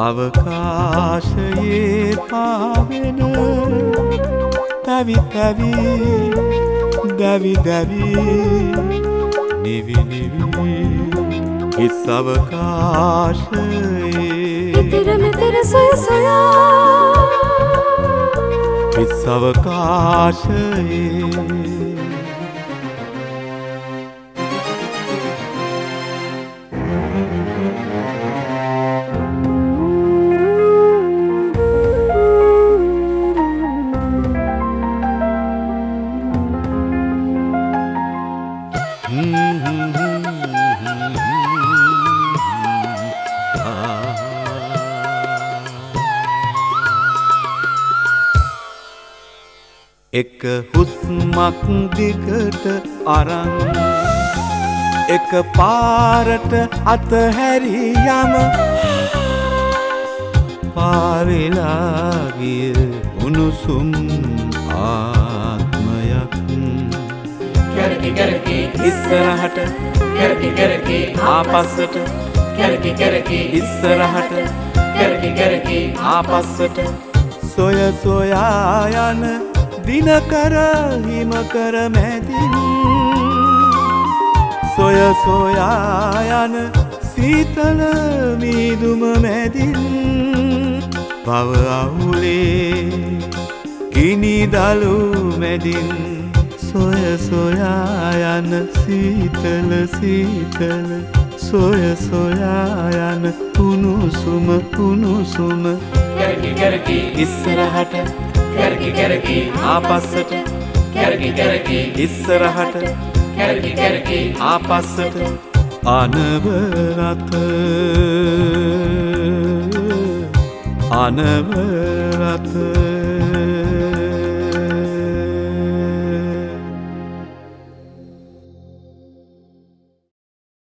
අවකාශයේ පාවෙන පැවි පැවි දැවි දැවි නිවි නිවි හිස් අවකාශයේ ඉතිර මෙතර සොය සොයා හිස් අවකාශයේ එක හුස්මක් දිගට අරන් එක පාරට අතහැරි යම පාවෙලා ගිය උණුසුම් ආත්මයක් කරකි කරකි ඉස්සරහට කරකි කරකි ආපස්සට කරකි කරකි ඉස්සරහට කරකි කරකි ආපස්සට සොය සොයා යන දිනකර හිමකර මැදින් සොය සොයා යන සීතල මීදුම මැදින් පව අවුලේ ගිනි දලු මැදින් සොය සොයා යන සීතල සීතල සොය සොයා යන උණුසුම උණුසුම කරකි කරකි ඉස්සරහට කරකි කරකි ආපස්සට කරකි කරකි ඉස්සරහට කරකි කරකි ආපස්සට අනවරත අනවරත